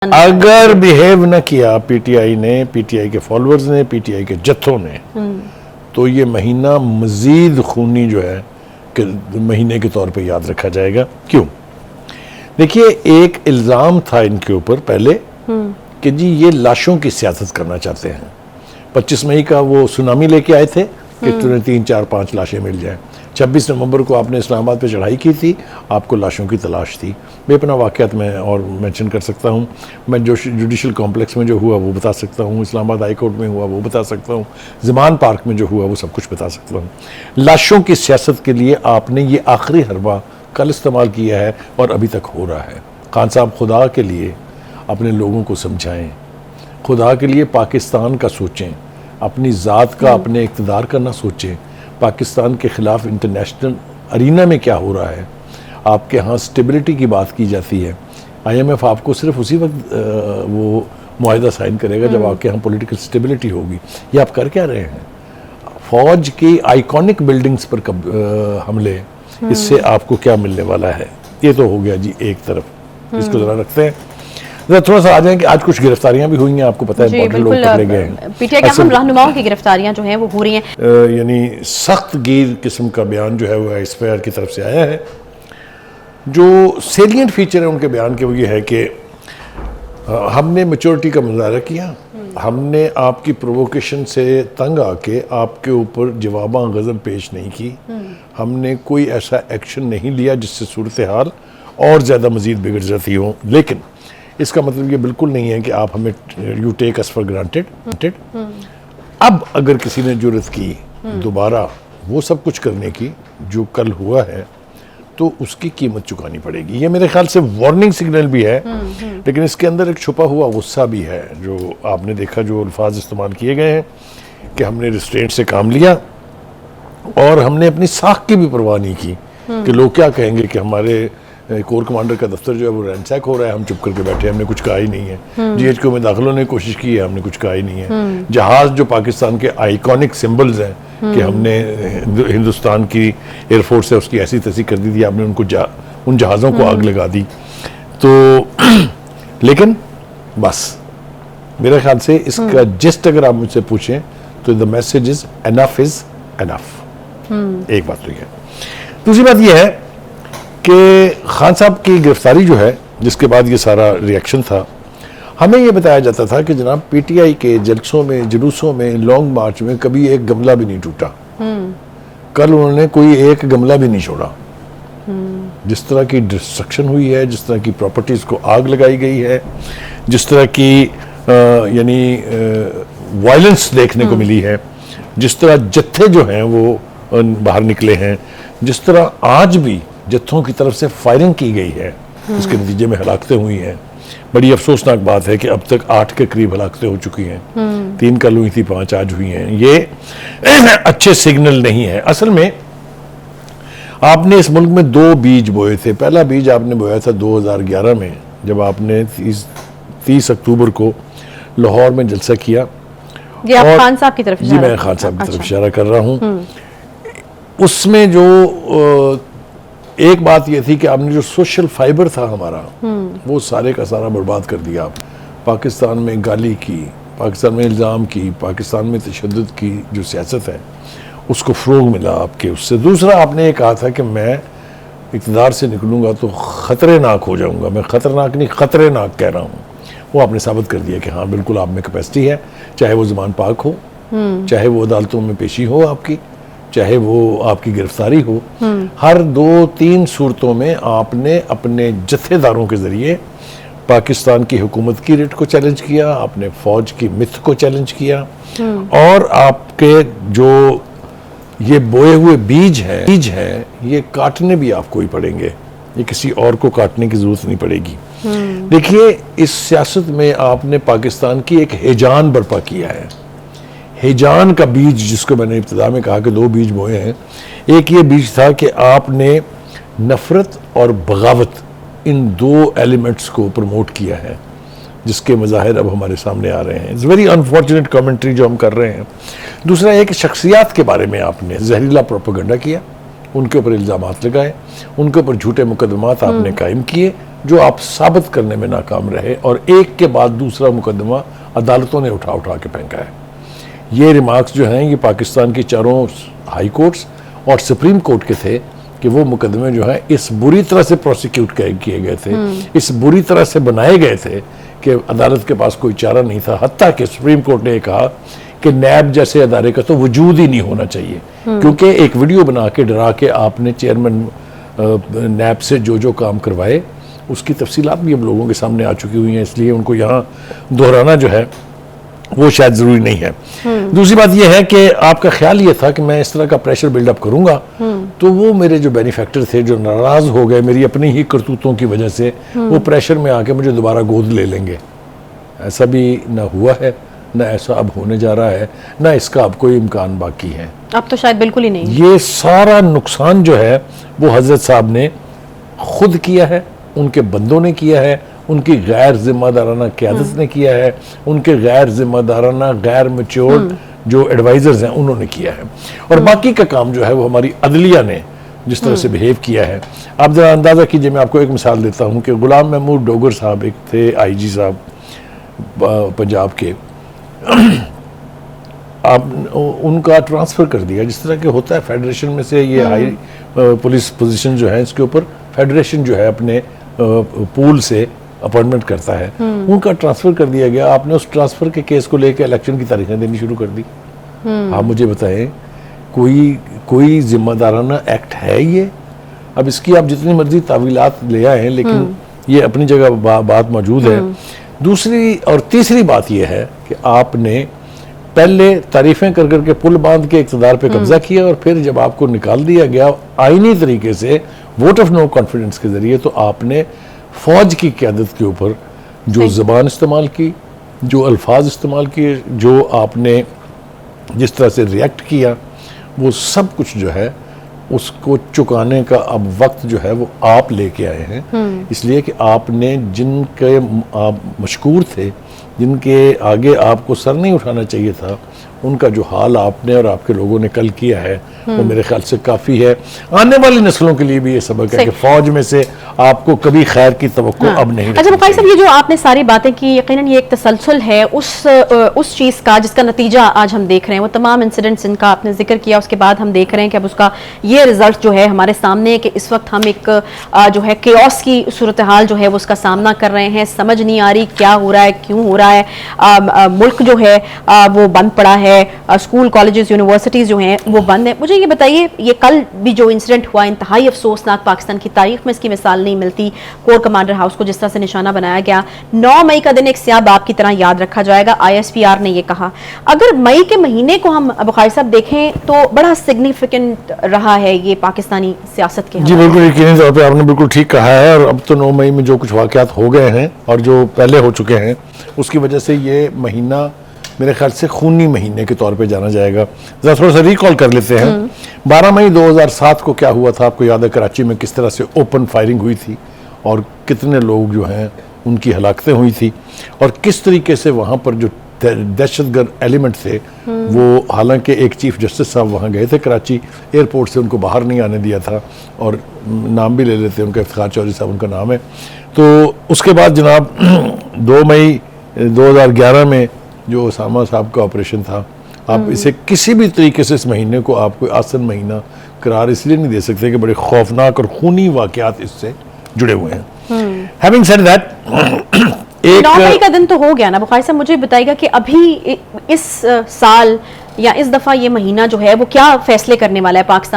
अगर बिहेव न किया पीटीआई ने, पीटीआई के फॉलोअर्स ने, पीटीआई के जत्थों ने, तो ये महीना मजीद खूनी जो है कि महीने के तौर पे याद रखा जाएगा। क्यों? देखिए, एक इल्ज़ाम था इनके ऊपर पहले कि जी ये लाशों की सियासत करना चाहते हैं। 25 मई का वो सुनामी लेके आए थे कि तुम्हें 3, 4, 5 लाशें मिल जाएं। 26 नवंबर को आपने इस्लामाबाद पे चढ़ाई की थी, आपको लाशों की तलाश थी। बेपना वाक़यात में और मेंशन कर सकता हूँ, मैं जो जुडिशल कॉम्प्लेक्स में जो हुआ वो बता सकता हूँ, इस्लामाबाद हाई कोर्ट में हुआ वो बता सकता हूँ, ज़मान पार्क में जो हुआ वो सब कुछ बता सकता हूँ। लाशों की सियासत के लिए आपने ये आखिरी हरबा कल इस्तेमाल किया है और अभी तक हो रहा है। खान साहब, खुदा के लिए अपने लोगों को समझाएं, खुदा के लिए पाकिस्तान का सोचें, अपनी ज़ात का, अपने इक़्तिदार का ना सोचें। पाकिस्तान के ख़िलाफ़ इंटरनेशनल अरीना में क्या हो रहा है? आपके यहाँ स्टेबिलिटी की बात की जाती है। IMF आपको सिर्फ उसी वक्त वो मुआहिदा साइन करेगा जब आपके यहाँ पॉलिटिकल स्टेबिलिटी होगी। ये आप कर क्या रहे हैं? फ़ौज की आइकॉनिक बिल्डिंग्स पर हमले, इससे आपको क्या मिलने वाला है? ये तो हो गया जी एक तरफ, इसको ज़रा रखते हैं। थोड़ा सा आ जाए कि आज कुछ गिरफ्तारियां भी हुई हैं, आपको पता है, लोग पकड़े गए हैं। पीटीआई के अहम रहनुमाओं की गिरफ्तारियां जो हैं वो हो रही हैं। यानी सख्त गिर किस्म का बयान जो है वो एस्पायर की तरफ से आया है। जो सेलिएंट फीचर है उनके बयान के वो ये है कि हमने मैच्योरिटी का मुजाहरा किया, हमने आपकी प्रोवोकेशन से तंग आके आपके ऊपर जवाबा गज़ब पेश नहीं की, हमने कोई ऐसा एक्शन नहीं लिया जिससे सूरत हाल और ज़्यादा मज़ीद बिगड़ जाती हो। लेकिन इसका मतलब ये बिल्कुल नहीं है कि आप हमें you take us for granted. अब अगर किसी ने जुर्रत की दोबारा वो सब कुछ करने की जो कल हुआ है, तो उसकी कीमत चुकानी पड़ेगी। ये मेरे ख्याल से वार्निंग सिग्नल भी है, लेकिन इसके अंदर एक छुपा हुआ गुस्सा भी है। जो आपने देखा, जो अल्फाज इस्तेमाल किए गए हैं कि हमने रिस्ट्रेंट से काम लिया और हमने अपनी साख की भी परवाह नहीं की कि लोग क्या कहेंगे कि हमारे कोर कमांडर का दफ्तर जो है वो रैंसैक हो रहा है, हम चुप करके बैठे, हमने कुछ कहा ही नहीं है। GHQ में दाखिलों ने कोशिश की है, हमने कुछ कहा ही नहीं है। जहाज जो पाकिस्तान के आइकॉनिक सिंबल्स हैं कि हमने हिंदुस्तान की एयरफोर्स है उसकी ऐसी तैसी कर दी थी, आपने उनको उन जहाज़ों को आग लगा दी। तो लेकिन बस मेरे ख्याल से इसका जिस्ट अगर आप मुझसे पूछें तो the message is enough is enough. एक बात तो ये है। दूसरी बात यह है कि खान साहब की गिरफ्तारी जो है, जिसके बाद ये सारा रिएक्शन था, हमें ये बताया जाता था कि जनाब पीटीआई के जलसों में, जुलूसों में, लॉन्ग मार्च में कभी एक गमला भी नहीं टूटा। कल उन्होंने कोई एक गमला भी नहीं छोड़ा। जिस तरह की डिस्ट्रक्शन हुई है, जिस तरह की प्रॉपर्टीज को आग लगाई गई है, जिस तरह की यानी वायलेंस देखने को मिली है, जिस तरह जत्थे जो हैं वो बाहर निकले हैं, जिस तरह आज भी जत्थों की तरफ से फायरिंग की गई है, उसके नतीजे में हलाकतें हुई हैं। बड़ी अफसोसनाक बात है कि अब तक 8 के करीब हलाकतें हो चुकी हैं। 3 कल हुई थी, 5 आज हुई हैं। ये अच्छे सिग्नल नहीं है। असल में आपने इस मुल्क में 2 बीज बोए थे। पहला बीज आपने बोया था 2011 में, जब आपने 30 अक्टूबर को लाहौर में जलसा किया। ये आप खान साहब की तरफ? जी, मैं खान साहब की तरफ इशारा कर रहा हूँ। उसमें जो एक बात यह थी कि आपने जो सोशल फाइबर था हमारा, वो सारे का सारा बर्बाद कर दिया। आप पाकिस्तान में गाली की, पाकिस्तान में इल्ज़ाम की, पाकिस्तान में तशद्दुद की जो सियासत है उसको फ़रोग़ मिला आपके उससे। दूसरा, आपने ये कहा था कि मैं इक़्तिदार से निकलूँगा तो ख़तरनाक हो जाऊँगा। मैं ख़तरनाक नहीं, ख़तरनाक कह रहा हूँ। वो आपने साबित कर दिया कि हाँ बिल्कुल आप में कैपेसिटी है, चाहे वो ज़मान पाक हो, चाहे वो अदालतों में पेशी हो आपकी, चाहे वो आपकी गिरफ्तारी हो। हर 2-3 सूरतों में आपने अपने जत्थेदारों के जरिए पाकिस्तान की हुकूमत की रेट को चैलेंज किया, आपने फौज की मिथ को चैलेंज किया, और आपके जो ये बोए हुए बीज है ये काटने भी आपको ही पड़ेंगे। ये किसी और को काटने की जरूरत नहीं पड़ेगी। देखिए, इस सियासत में आपने पाकिस्तान की एक हिजान बर्पा किया है। हिजान का बीज, जिसको मैंने इब्तिदा में कहा कि 2 बीज बोए हैं। एक ये बीज था कि आपने नफरत और बगावत, इन 2 एलिमेंट्स को प्रमोट किया है, जिसके मज़ाहिर अब हमारे सामने आ रहे हैं। इट्स वेरी अनफॉर्चुनेट कमेंट्री जो हम कर रहे हैं। दूसरा एक शख्सियात के बारे में आपने जहरीला प्रोपेगेंडा किया, उनके ऊपर इल्ज़ामात लगाए, उनके ऊपर झूठे मुकदमात आपने कायम किए, जो आप साबित करने में नाकाम रहे और एक के बाद दूसरा मुकदमा अदालतों ने उठा उठा के फेंका है। ये रिमार्क्स जो हैं ये पाकिस्तान की चारों हाई कोर्ट्स और सुप्रीम कोर्ट के थे कि वो मुकदमे जो हैं इस बुरी तरह से प्रोसिक्यूट किए गए थे, इस बुरी तरह से बनाए गए थे कि अदालत के पास कोई चारा नहीं था। हत्ता कि सुप्रीम कोर्ट ने कहा कि नैब जैसे अदारे का तो वजूद ही नहीं होना चाहिए, क्योंकि एक वीडियो बना के डरा के आपने चेयरमैन नैब से जो जो काम करवाए उसकी तफसीलात भी हम लोगों के सामने आ चुकी हुई हैं, इसलिए उनको यहाँ दोहराना जो है वो शायद ज़रूरी नहीं है। दूसरी बात यह है कि आपका ख्याल ये था कि मैं इस तरह का प्रेशर बिल्डअप करूंगा तो वो मेरे जो बेनिफैक्टर थे जो नाराज़ हो गए मेरी अपनी ही करतूतों की वजह से, वो प्रेशर में आके मुझे दोबारा गोद ले लेंगे। ऐसा भी ना हुआ है, ना ऐसा अब होने जा रहा है, ना इसका अब कोई इम्कान बाकी है। अब तो शायद बिल्कुल ही नहीं। ये सारा नुकसान जो है वो हजरत साहब ने खुद किया है, उनके बंदों ने किया है, उनकी गैर जिम्मेदाराना क़यादत ने किया है, उनके गैर जिम्मेदाराना गैर मैच्योर्ड जो एडवाइजर्स हैं उन्होंने किया है, और बाकी का काम जो है वो हमारी अदलिया ने जिस तरह से बिहेव किया है। आप जरा अंदाज़ा कीजिए, मैं आपको एक मिसाल देता हूँ कि गुलाम महमूद डोगर साहब एक थे IG साहब पंजाब के, आप उनका ट्रांसफ़र कर दिया जिस तरह के होता है फेडरेशन में से, ये हाई पुलिस पोजीशन जो है इसके ऊपर फेडरेशन जो है अपने पूल से अपॉइंटमेंट करता है, उनका ट्रांसफ़र कर दिया गया। आपने उस ट्रांसफ़र के केस को लेकर इलेक्शन की तारीखें देनी शुरू कर दी। आप मुझे बताएं कोई जिम्मेदाराना एक्ट है ये? अब इसकी आप जितनी मर्जी तावीलात ले आए हैं, लेकिन ये अपनी जगह बात मौजूद है। दूसरी और तीसरी बात यह है कि आपने पहले तारीफें कर करके पुल बांध के इक़्तिदार पे कब्जा किया, और फिर जब आपको निकाल दिया गया आईनी तरीके से वोट ऑफ नो कॉन्फिडेंस के जरिए, तो आपने फौज की क़यादत के ऊपर जो ज़बान इस्तेमाल की, जो अल्फाज इस्तेमाल किए, जो आपने जिस तरह से रिएक्ट किया, वो सब कुछ जो है उसको चुकाने का अब वक्त जो है वो आप लेके आए हैं। इसलिए कि आपने जिनके आप मशकूर थे, जिनके आगे आपको सर नहीं उठाना चाहिए था, उनका जो हाल आपने और आपके लोगों ने कल किया है वो मेरे ख्याल से काफ़ी है। आने वाली नस्लों के लिए भी ये सबक है कि फौज में से आपको कभी खैर की तवक्को अब नहीं। अच्छा बुखारी साहब, ये जो आपने सारी बातें की, यकीनन ये एक तसलसल है उस चीज़ का जिसका नतीजा आज हम देख रहे हैं। वो तमाम इंसिडेंट्स जिनका आपने जिक्र किया, उसके बाद हम देख रहे हैं कि अब उसका ये रिजल्ट जो है हमारे सामने है कि इस वक्त हम एक जो है केओस की सूरत हाल जो है वो उसका सामना कर रहे हैं। समझ नहीं आ रही क्या हो रहा है, क्यों हो रहा है। मुल्क जो है वो बंद पड़ा है, स्कूल कॉलेजेस यूनिवर्सिटीज़ जो हैं वो बंद है। मुझे ये बताइए, ये कल भी जो इंसिडेंट हुआ इंतहाई अफसोसनाक, पाकिस्तान की तारीख में इसकी मिसाल नहीं मिलती। कोर कमांडर हाउस को जिस तरह से निशाना बनाया गया, 9 मई का दिन एक स्याह बाब की तरह याद रखा जाएगा। ISPR ने ये कहा। अगर मई के महीने को हम बुखारी साहब देखें तो बड़ा सिग्निफिकेंट रहा है ये पाकिस्तानी सियासत के। जी बिल्कुल, यकीनी तौर पे आपने बिल्कुल ठीक कहा है। और अब तो 9 मई में जो कुछ वाक़यात हो गए हैं और जो पहले हो चुके हैं, उसकी वजह से ये महीना मेरे ख्याल से खूनी महीने के तौर पे जाना जाएगा। ज़रा थोड़ा सा रिकॉल कर लेते हैं। 12 मई 2007 को क्या हुआ था, आपको याद है? कराची में किस तरह से ओपन फायरिंग हुई थी और कितने लोग जो हैं उनकी हलाकतें हुई थी, और किस तरीके से वहाँ पर जो दहशतगर्द एलिमेंट थे वो, हालांकि एक चीफ जस्टिस साहब वहाँ गए थे कराची एयरपोर्ट से, उनको बाहर नहीं आने दिया था, और नाम भी ले लेते हैं उनका, इफ्तिखार चौधरी साहब उनका नाम है। तो उसके बाद जनाब 2 मई 2011 में जो ओसामा साहब का ऑपरेशन था, आप इसे किसी भी तरीके से इस महीने को आप कोई आसन महीना करार इसलिए नहीं दे सकते कि बड़े खौफनाक और खूनी वाकयात इससे जुड़े हुए हैं। हैविंग सेड दैट, 9 मई का दिन तो हो गया ना बुखारी साहब, मुझे बताइएगा कि अभी इस साल या इस दफ़ा ये महीना जो है वो क्या फैसले करने वाला है पाकिस्तान